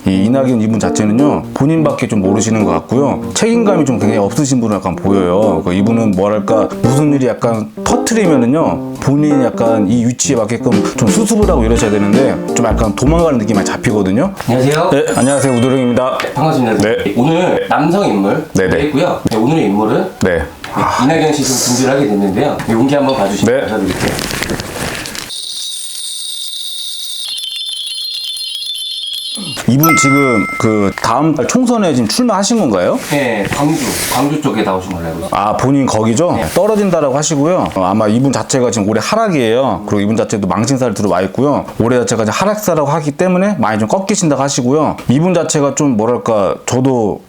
이 이낙연 이분 자체는요 본인밖에 좀 모르시는 것 같고요. 책임감이 좀 굉장히 없으신 분은 약간 보여요. 이분은 뭐랄까 무슨 일이 약간 터트리면은요 본인이 약간 이 위치에 맞게끔 좀 수습을 하고 이러셔야 되는데 좀 약간 도망가는 느낌이 많이 잡히거든요. 안녕하세요. 네, 안녕하세요. 우드령입니다. 네, 반갑습니다. 네. 오늘 남성 인물 준비했고요. 네, 오늘의 인물은 네. 이낙연 씨 좀 준비를 하게 됐는데요. 용기 한번 봐주시면 네. 감사드릴게요. 이분 지금 그 다음 달 총선에 지금 출마하신 건가요? 네, 광주 쪽에 나오신 걸로 알고 있습니다. 아, 본인 거기죠? 떨어진다라고 하시고요. 아마 이분 자체가 지금 올해 하락이에요. 그리고 이분 자체도 망신사를 들어와 있고요. 올해 자체가 이제 하락사라고 하기 때문에 많이 좀 꺾이신다고 하시고요. 이분 자체가 좀 뭐랄까, 저도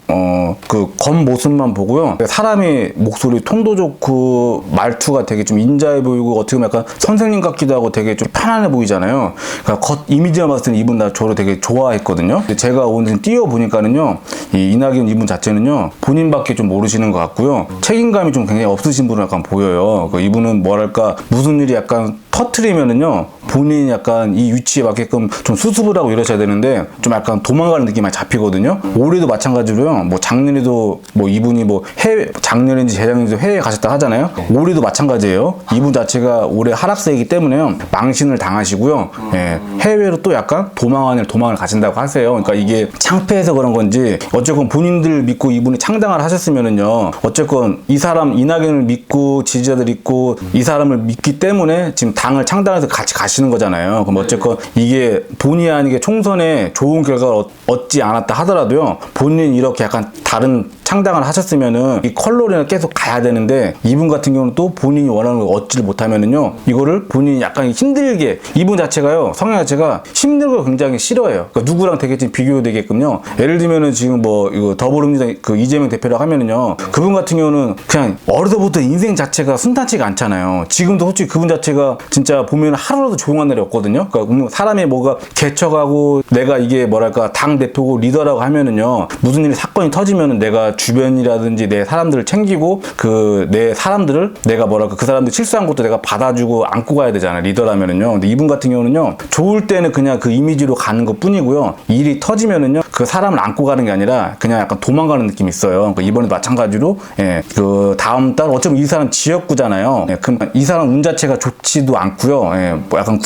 그 겉모습만 보고요. 사람이 목소리 톤도 좋고 말투가 되게 좀 인자해 보이고 어떻게 보면 약간 선생님 같기도 하고 되게 좀 편안해 보이잖아요. 그러니까 겉 이미지만 봤을 때는 이분 나 저를 되게 좋아했거든요. 근데 제가 오늘 띄워보니까는요, 이 이낙연 이분 자체는요, 본인밖에 좀 모르시는 것 같고요. 책임감이 좀 굉장히 없으신 분은 약간 보여요. 이분은 뭐랄까, 무슨 일이 약간 터트리면은요, 본인이 약간 이 위치에 맞게끔 좀 수습을 하고 이러셔야 되는데 좀 약간 도망가는 느낌이 많이 잡히거든요. 올해도 마찬가지로요. 뭐 작년에도 뭐 이분이 뭐 해외 작년인지 재작년인지 해외에 가셨다 하잖아요. 올해도 마찬가지예요. 이분 자체가 올해 하락세이기 때문에요. 망신을 당하시고요. 예, 해외로 또 약간 도망을 가신다고 하세요. 그러니까 이게 창피해서 그런 건지 어쨌건 본인들 믿고 이분이 창당을 하셨으면은요. 어쨌건 이 사람 이낙연을 믿고 지지자들 있고 이 사람을 믿기 때문에 지금 당을 창당해서 같이 가시는 거잖아요. 그럼 어쨌건 이게 본의 아니게 총선에 좋은 결과를 얻지 않았다 하더라도요. 본인이 이렇게 약간 다른 창당을 하셨으면은 이 컬러리를 계속 가야 되는데 이분 같은 경우는 또 본인이 원하는 걸 얻지를 못하면은요. 이거를 본인이 약간 힘들게 이분 자체가요. 성향 자체가 힘든 걸 굉장히 싫어해요. 그러니까 누구랑 되게 좀 비교되게끔요. 예를 들면은 지금 뭐 이거 더불어민주당 그 이재명 대표라고 하면은요. 그분 같은 경우는 그냥 어려서부터 인생 자체가 순탄치가 않잖아요. 지금도 솔직히 그분 자체가 진짜 보면 하루라도 조용한 날이 없거든요. 그러니까 사람이 뭐가 개척하고 내가 이게 뭐랄까 당 대표고 리더라고 하면은요. 무슨 일이 사건이 터지면은 내가 주변이라든지 내 사람들을 챙기고 그 내 사람들을 내가 뭐랄까 그 사람들 실수한 것도 내가 받아주고 안고 가야 되잖아요. 리더라면은요. 근데 이분 같은 경우는요. 좋을 때는 그냥 그 이미지로 가는 것 뿐이고요. 일이 터지면은요. 그 사람을 안고 가는 게 아니라 그냥 약간 도망가는 느낌이 있어요. 그러니까 이번에도 마찬가지로 예, 그 다음 달 어쩌면 이 사람 지역구잖아요. 예, 이 사람 운 자체가 좋지도 않고요. 예, 뭐 약간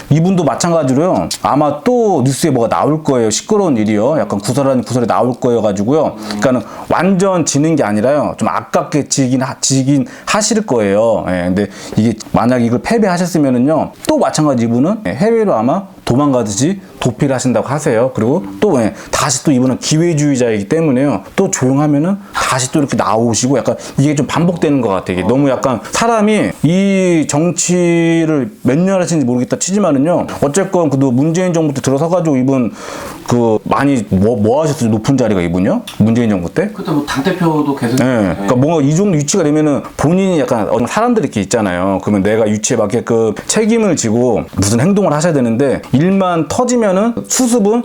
이분도 마찬가지로요. 아마 또 뉴스에 뭐가 나올 거예요. 시끄러운 일이요. 약간 구설이 나올 거여 가지고요. 그러니까는 완전 지는 게 아니라요. 좀 아깝게 지긴 하실 거예요. 예, 근데 이게 만약 이걸 패배하셨으면은요. 또 마찬가지 이분은 해외로 아마 도망가듯이 도피를 하신다고 하세요. 그리고 또 다시 또 이분은 기회주의자이기 때문에요. 또 조용하면은 다시 또 이렇게 나오시고 약간 이게 좀 반복되는 것 같아요. 이게 너무 약간 사람이 이 정치를 몇 년 하시는지 모르겠다 치지만은요. 어쨌건 그도 문재인 정부 때 들어서가지고 이분 그 많이 뭐 하셨어요? 높은 자리가 이분이요? 문재인 정부 때? 그때 뭐 당대표도 계속. 그러니까 뭔가 이 정도 위치가 되면은 본인이 약간 어떤 사람들이 이렇게 있잖아요. 그러면 내가 위치에 맞게끔 책임을 지고 무슨 행동을 하셔야 되는데 일만 터지면은 수습은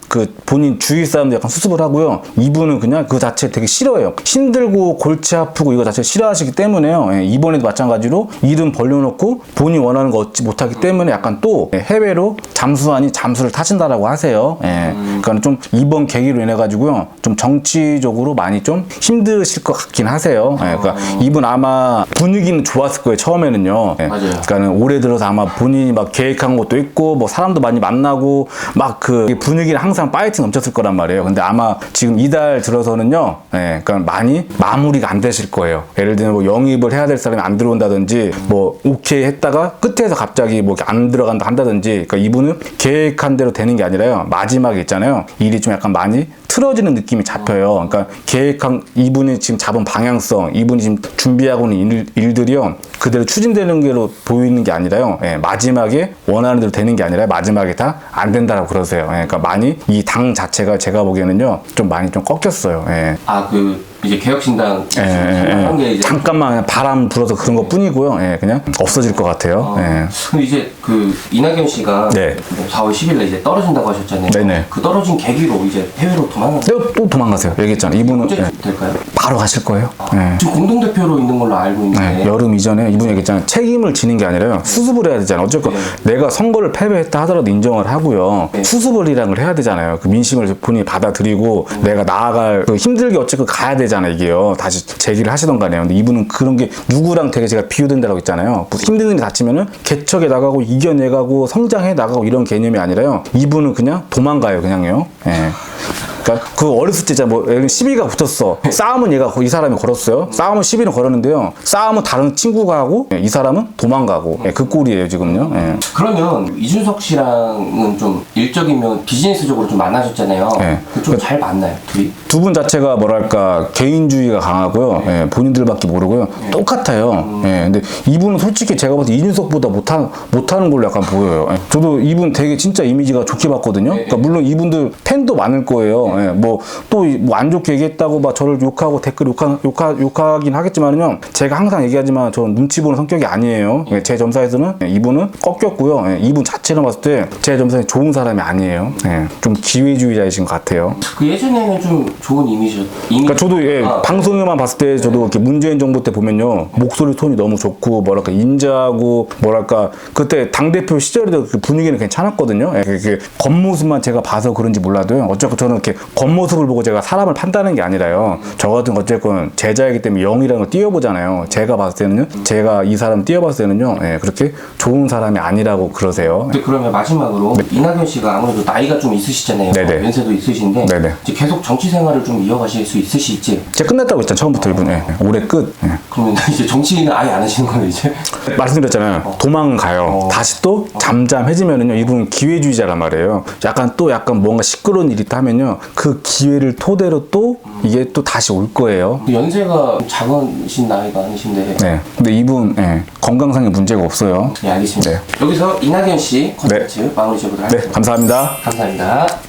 그 본인 주위 사람들 약간 수습을 하고요. 이분은 그냥 그 자체 되게 싫어해요. 힘들고 골치 아프고 이거 자체 싫어하시기 때문에요. 예, 이번에도 마찬가지로 이름 벌려놓고 본인이 원하는 거 얻지 못하기 때문에 약간 또 해외로 잠수를 타신다라고 하세요. 예, 그러니까 좀 이번 계기로 인해 가지고요. 좀 정치적으로 많이 좀 힘드실 것 같긴 하세요. 예, 그러니까 이분 아마 분위기는 좋았을 거예요. 처음에는요. 예, 맞아요. 그러니까 올해 들어서 아마 본인이 막 계획한 것도 있고 뭐 사람도 많이 만나고 막 그 분위기는 항상 파이팅 넘쳤을 거란 말이에요. 근데 아마 지금 이달 들어서는요, 예, 그러니까 많이 마무리가 안 되실 거예요. 예를 들면 뭐 영입을 해야 될 사람이 안 들어온다든지, 뭐 오케이 했다가 끝에서 갑자기 뭐 안 들어간다 한다든지, 그러니까 이분은 계획한 대로 되는 게 아니라요. 마지막에 있잖아요. 일이 좀 약간 많이 틀어지는 느낌이 잡혀요. 그러니까 계획한 이분이 지금 잡은 방향성, 이분이 지금 준비하고 있는 일들이요. 그대로 추진되는 게로 보이는 게 아니라요. 예, 마지막에 원하는 대로 되는 게 아니라 마지막에 다 안 된다고 그러세요. 예, 그러니까 많이 이 당 자체가 제가 보기에는요. 좀 많이 좀 꺾였어요. 예. 이제 개혁신당 한 게 이제 잠깐만 그냥 바람 불어서 그런 것 뿐이고요. 예, 그냥 없어질 것 같아요. 예. 그럼 이제 그 이낙연 씨가 네. 4월 10일에 이제 떨어진다고 하셨잖아요. 네네. 그 떨어진 계기로 이제 해외로 도망가세요. 또 도망가세요. 얘기했잖아요. 이분은 언제 예. 될까요? 바로 가실 거예요. 예. 지금 공동대표로 있는 걸로 알고 있는데. 네, 여름 이전에 이분이 얘기했잖아요. 책임을 지는 게 아니라요. 수습을 해야 되잖아요. 어쨌건 내가 선거를 패배했다 하더라도 인정을 하고요. 수습을이라는 걸 해야 되잖아요. 그 민심을 본인이 받아들이고 내가 나아갈 그 힘들게 어쨌든 가야 되잖아요. 이게요. 다시 제기를 하시던 간에요. 근데 이분은 그런 게 누구랑 되게 제가 비유된다고 했잖아요. 힘든 일이 닥치면은 개척해 나가고 이겨내가고 성장해 나가고 이런 개념이 아니라요. 이분은 그냥 도망가요. 그냥요. 예. 그러니까 그 어렸을 때 뭐 시비가 붙었어. 싸움은 얘가 이 사람이 걸었어요. 싸움은 시비는 걸었는데요. 싸움은 다른 친구가 하고 이 사람은 도망가고 그 꼴이에요 지금요. 예. 그러면 이준석 씨랑은 좀 일적이면 비즈니스적으로 좀 만나셨잖아요. 네. 좀 잘 맞나요, 둘이? 두 분 자체가 뭐랄까 개인주의가 강하고요. 예, 본인들밖에 모르고요. 똑같아요. 예, 근데 이분은 솔직히 제가 봤을 때 이준석보다 못하는 걸로 약간 보여요. 예. 저도 이분 되게 진짜 이미지가 좋게 봤거든요. 그러니까 물론 이분들 팬도 많을 거예요. 예, 뭐 또 뭐 안 좋게 얘기했다고 막 저를 욕하고 댓글 욕하긴 하겠지만요. 제가 항상 얘기하지만 저는 눈치 보는 성격이 아니에요. 예, 제 점사에서는 이분은 꺾였고요. 예, 이분 자체를 봤을 때 제 점사에 좋은 사람이 아니에요. 예, 좀 기회주의자이신 것 같아요. 그 예전에는 좀 좋은 그러니까 저도 방송에만 봤을 때 저도 이렇게 문재인 정부 때 보면요 목소리 톤이 너무 좋고 뭐랄까 인자하고 뭐랄까 그때 당 대표 시절에도 그 분위기는 괜찮았거든요. 예, 그 겉모습만 제가 봐서 그런지 몰라도요. 어쨌건 저는 이렇게 겉모습을 보고 제가 사람을 판단하는 게 아니라요. 저 같은 거 어쨌건 제자이기 때문에 영이라는 걸 띄워보잖아요. 제가 봤을 때는요, 제가 이 사람 띄워봤을 때는요, 예, 그렇게 좋은 사람이 아니라고 그러세요. 근데 그러면 마지막으로 이낙연 씨가 아무래도 나이가 좀 있으시잖아요. 네네. 연세도 있으신데 네네. 이제 계속 정치 생활을 좀 이어가실 수 있으실지. 제가 끝났다고 했잖아요. 처음부터 이분. 예, 올해 끝. 예. 그러면 이제 정치는 아예 안 하시는 거예요, 이제? 말씀드렸잖아요. 도망가요. 다시 또 잠잠해지면은요, 이분은 기회주의자란 말이에요. 약간 뭔가 시끄러운 일이 있다면요, 그 기회를 토대로 또 이게 또 다시 올 거예요. 연세가 작으신 나이가 아니신데. 네. 근데 이분 건강상의 문제가 없어요. 네, 알겠습니다. 네. 여기서 이낙연 씨 콘텐츠 마무리 지어보도록 네, 하겠습니다. 감사합니다. 감사합니다.